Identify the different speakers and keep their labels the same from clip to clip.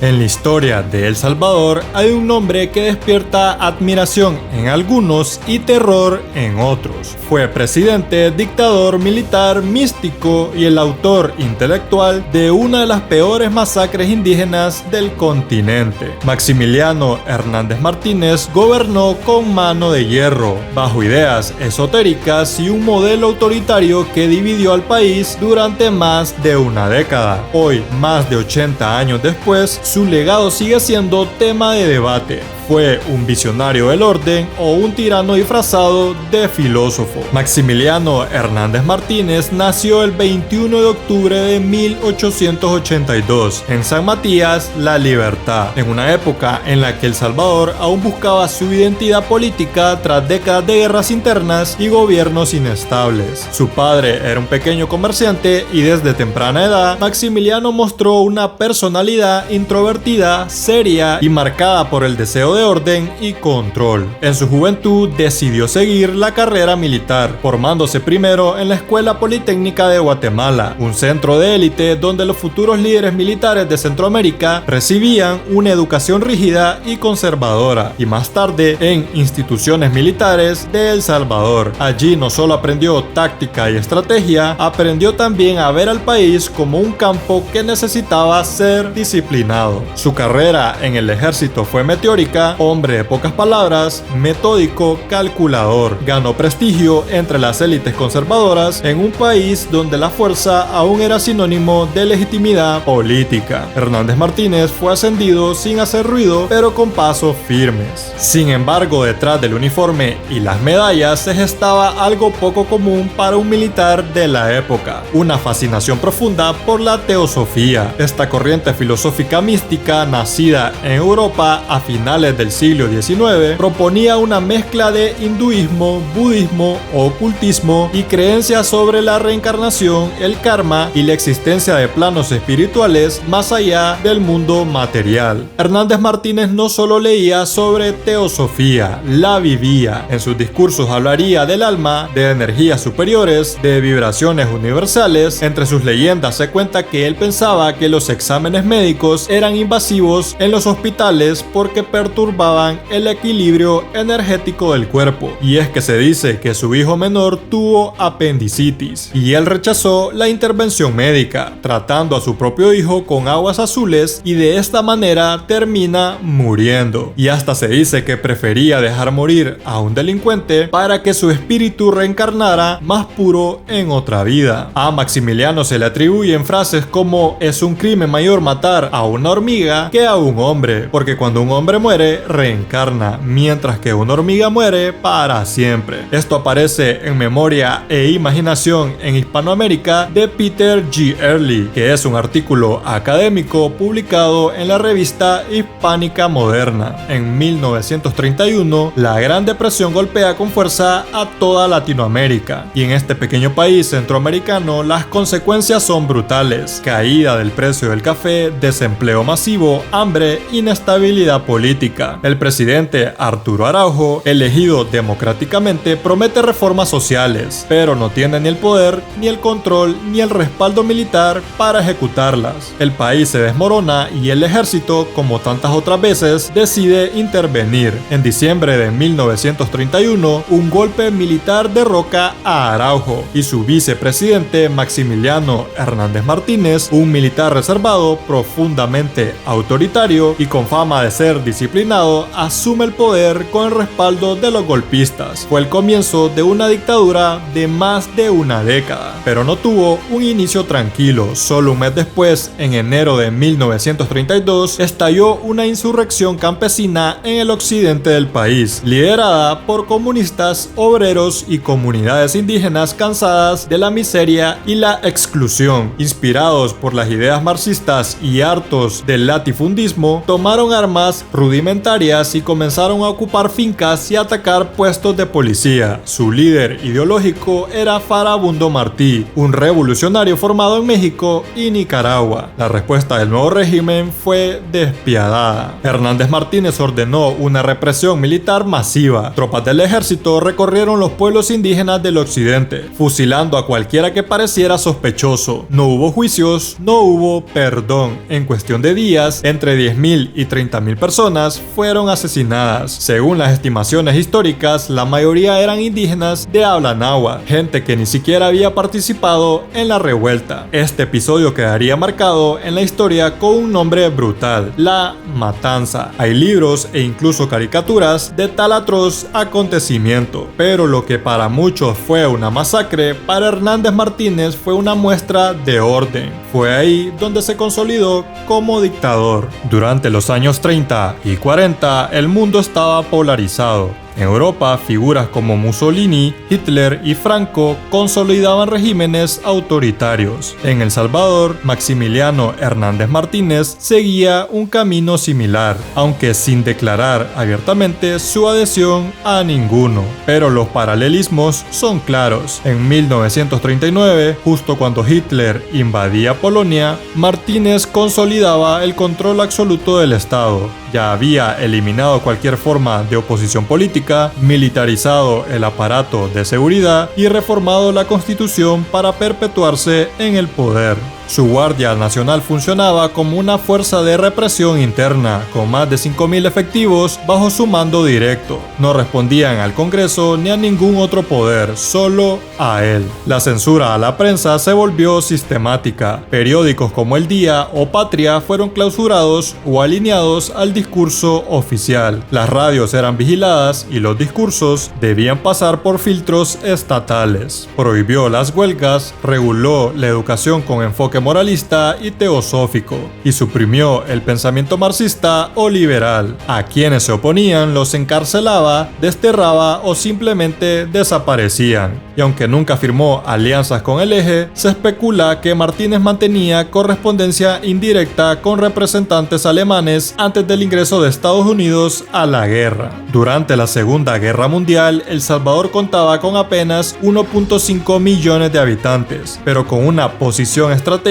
Speaker 1: En la historia de El Salvador hay un nombre que despierta admiración en algunos y terror en otros. Fue presidente, dictador, militar, místico y el autor intelectual de una de las peores masacres indígenas del continente. Maximiliano Hernández Martínez gobernó con mano de hierro, bajo ideas esotéricas y un modelo autoritario que dividió al país durante más de una década. Hoy, más de 80 años después, su legado sigue siendo tema de debate. ¿Fue un visionario del orden o un tirano disfrazado de filósofo? Maximiliano Hernández Martínez nació el 21 de octubre de 1882 en San Matías, La Libertad, en una época en la que El Salvador aún buscaba su identidad política tras décadas de guerras internas y gobiernos inestables. Su padre era un pequeño comerciante y desde temprana edad Maximiliano mostró una personalidad introvertida, seria y marcada por el deseo de orden y control. En su juventud decidió seguir la carrera militar, formándose primero en la Escuela Politécnica de Guatemala, un centro de élite donde los futuros líderes militares de Centroamérica recibían una educación rígida y conservadora, y más tarde en instituciones militares de El Salvador. Allí no solo aprendió táctica y estrategia, aprendió también a ver al país como un campo que necesitaba ser disciplinado. Su carrera en el ejército fue meteórica. Hombre de pocas palabras, metódico, calculador. Ganó prestigio entre las élites conservadoras en un país donde la fuerza aún era sinónimo de legitimidad política. Hernández Martínez fue ascendido sin hacer ruido, pero con pasos firmes. Sin embargo, detrás del uniforme y las medallas se gestaba algo poco común para un militar de la época: una fascinación profunda por la teosofía. Esta corriente filosófica mística, nacida en Europa a finales del siglo XIX, proponía una mezcla de hinduismo, budismo, ocultismo y creencias sobre la reencarnación, el karma y la existencia de planos espirituales más allá del mundo material. Hernández Martínez no solo leía sobre teosofía, la vivía. En sus discursos hablaría del alma, de energías superiores, de vibraciones universales. Entre sus leyendas se cuenta que él pensaba que los exámenes médicos eran invasivos en los hospitales porque perturbaban el equilibrio energético del cuerpo, y es que se dice que su hijo menor tuvo apendicitis y él rechazó la intervención médica, tratando a su propio hijo con aguas azules, y de esta manera termina muriendo. Y hasta se dice que prefería dejar morir a un delincuente para que su espíritu reencarnara más puro en otra vida. A Maximiliano se le atribuyen frases como: es un crimen mayor matar a una hormiga que a un hombre, porque cuando un hombre muere, reencarna, mientras que una hormiga muere para siempre. Esto aparece en Memoria e Imaginación en Hispanoamérica de Peter G. Early, que es un artículo académico publicado en la revista Hispánica Moderna. En 1931, la Gran Depresión golpea con fuerza a toda Latinoamérica, y en este pequeño país centroamericano las consecuencias son brutales: caída del precio del café, desempleo masivo, hambre, inestabilidad política. El presidente Arturo Araujo, elegido democráticamente, promete reformas sociales, pero no tiene ni el poder, ni el control, ni el respaldo militar para ejecutarlas. El país se desmorona y el ejército, como tantas otras veces, decide intervenir. En diciembre de 1931, un golpe militar derroca a Araujo, y su vicepresidente Maximiliano Hernández Martínez, un militar reservado, profundamente autoritario y con fama de ser disciplinado, asume el poder con el respaldo de los golpistas. Fue el comienzo de una dictadura de más de una década, pero no tuvo un inicio tranquilo. Solo un mes después, en enero de 1932, estalló una insurrección campesina en el occidente del país, liderada por comunistas, obreros y comunidades indígenas cansadas de la miseria y la exclusión. Inspirados por las ideas marxistas y hartos del latifundismo, tomaron armas rudimentarias parlamentarias y comenzaron a ocupar fincas y atacar puestos de policía. Su líder ideológico era Farabundo Martí, un revolucionario formado en México y Nicaragua. La respuesta del nuevo régimen fue despiadada. Hernández Martínez ordenó una represión militar masiva. Tropas del ejército recorrieron los pueblos indígenas del occidente, fusilando a cualquiera que pareciera sospechoso. No hubo juicios, no hubo perdón. En cuestión de días, entre 10.000 y 30.000 personas fueron asesinadas. Según las estimaciones históricas, la mayoría eran indígenas de habla náhuatl, gente que ni siquiera había participado en la revuelta. Este episodio quedaría marcado en la historia con un nombre brutal: la matanza. Hay libros e incluso caricaturas de tal atroz acontecimiento, pero lo que para muchos fue una masacre, para Hernández Martínez fue una muestra de orden. Fue ahí donde se consolidó como dictador. Durante los años 30 y 40, el mundo estaba polarizado. En Europa, figuras como Mussolini, Hitler y Franco consolidaban regímenes autoritarios. En El Salvador, Maximiliano Hernández Martínez seguía un camino similar, aunque sin declarar abiertamente su adhesión a ninguno. Pero los paralelismos son claros. En 1939, justo cuando Hitler invadía Polonia, Martínez consolidaba el control absoluto del Estado. Ya había eliminado cualquier forma de oposición política, militarizado el aparato de seguridad y reformado la Constitución para perpetuarse en el poder. Su Guardia Nacional funcionaba como una fuerza de represión interna, con más de 5.000 efectivos bajo su mando directo. No respondían al Congreso ni a ningún otro poder, solo a él. La censura a la prensa se volvió sistemática. Periódicos como El Día o Patria fueron clausurados o alineados al discurso oficial. Las radios eran vigiladas y los discursos debían pasar por filtros estatales. Prohibió las huelgas, reguló la educación con enfoque moralista y teosófico, y suprimió el pensamiento marxista o liberal. A quienes se oponían los encarcelaba, desterraba o simplemente desaparecían. Y aunque nunca firmó alianzas con el Eje, se especula que Martínez mantenía correspondencia indirecta con representantes alemanes antes del ingreso de Estados Unidos a la guerra. Durante la Segunda Guerra Mundial, El Salvador contaba con apenas 1.5 millones de habitantes, pero con una posición estratégica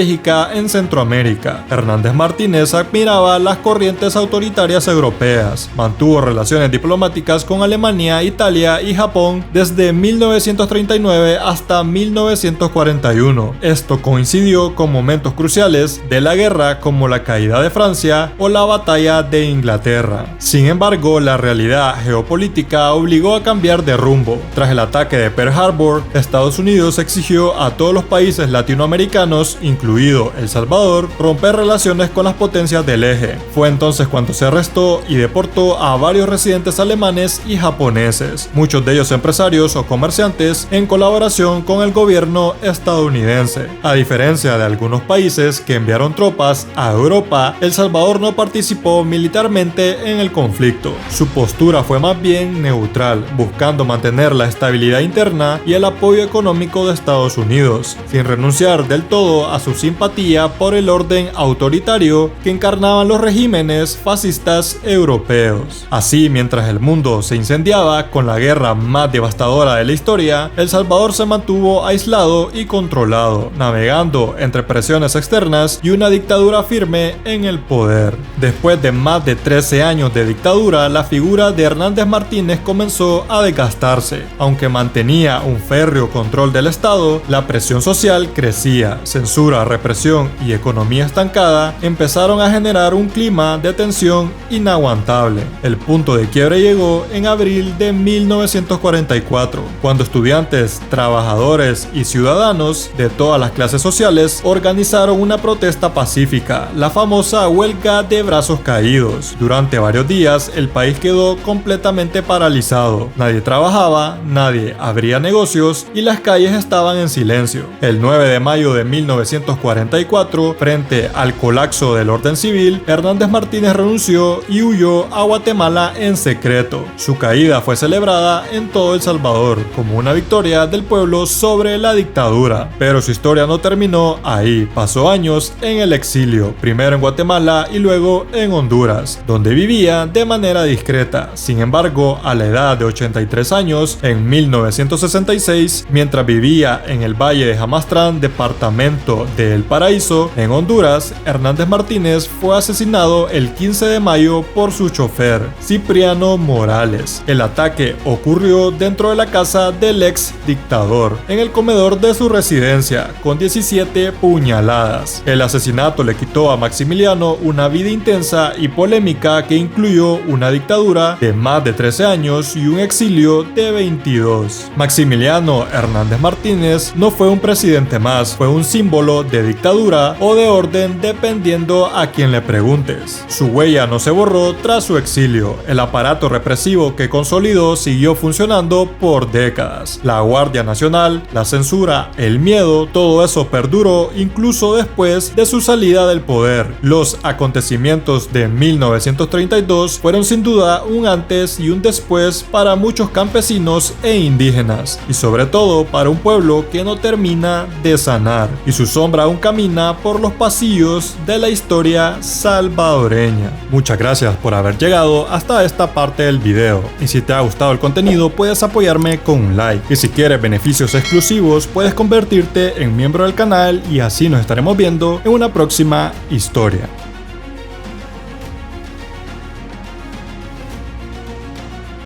Speaker 1: en Centroamérica. Hernández Martínez admiraba las corrientes autoritarias europeas, mantuvo relaciones diplomáticas con Alemania, Italia y Japón desde 1939 hasta 1941. Esto coincidió con momentos cruciales de la guerra como la caída de Francia o la batalla de Inglaterra. Sin embargo, la realidad geopolítica obligó a cambiar de rumbo. Tras el ataque de Pearl Harbor, Estados Unidos exigió a todos los países latinoamericanos, incluido El Salvador, romper relaciones con las potencias del Eje. Fue entonces cuando se arrestó y deportó a varios residentes alemanes y japoneses, muchos de ellos empresarios o comerciantes, en colaboración con el gobierno estadounidense. A diferencia de algunos países que enviaron tropas a Europa, El Salvador no participó militarmente en el conflicto. Su postura fue más bien neutral, buscando mantener la estabilidad interna y el apoyo económico de Estados Unidos, sin renunciar del todo a su simpatía por el orden autoritario que encarnaban los regímenes fascistas europeos. Así, mientras el mundo se incendiaba con la guerra más devastadora de la historia, El Salvador se mantuvo aislado y controlado, navegando entre presiones externas y una dictadura firme en el poder. Después de más de 13 años de dictadura, la figura de Hernández Martínez comenzó a desgastarse. Aunque mantenía un férreo control del Estado, la presión social crecía. Censura, represión y economía estancada empezaron a generar un clima de tensión inaguantable. El punto de quiebre llegó en abril de 1944, cuando estudiantes, trabajadores y ciudadanos de todas las clases sociales organizaron una protesta pacífica, la famosa huelga de brazos caídos. Durante varios días, el país quedó completamente paralizado. Nadie trabajaba, nadie abría negocios y las calles estaban en silencio. El 9 de mayo de 1944, frente al colapso del orden civil, Hernández Martínez renunció y huyó a Guatemala en secreto. Su caída fue celebrada en todo El Salvador como una victoria victoria del pueblo sobre la dictadura. Pero su historia no terminó ahí, pasó años en el exilio, primero en Guatemala y luego en Honduras, donde vivía de manera discreta. Sin embargo, a la edad de 83 años, en 1966, mientras vivía en el Valle de Jamastrán, departamento de El Paraíso, en Honduras, Hernández Martínez fue asesinado el 15 de mayo por su chofer, Cipriano Morales. El ataque ocurrió dentro de la casa del ex dictador, en el comedor de su residencia, con 17 puñaladas. El asesinato le quitó a Maximiliano una vida intensa y polémica que incluyó una dictadura de más de 13 años y un exilio de 22. Maximiliano Hernández Martínez no fue un presidente más, fue un símbolo de dictadura o de orden dependiendo a quien le preguntes. Su huella no se borró tras su exilio. El aparato represivo que consolidó siguió funcionando por décadas. La Guardia Nacional, la censura, el miedo, todo eso perduró incluso después de su salida del poder. Los acontecimientos de 1932 fueron sin duda un antes y un después para muchos campesinos e indígenas, y sobre todo para un pueblo que no termina de sanar, y su sombra aún camina por los pasillos de la historia salvadoreña. Muchas gracias por haber llegado hasta esta parte del video, y si te ha gustado el contenido puedes apoyarme con un like, y si quieres beneficios exclusivos puedes convertirte en miembro del canal y así nos estaremos viendo en una próxima historia.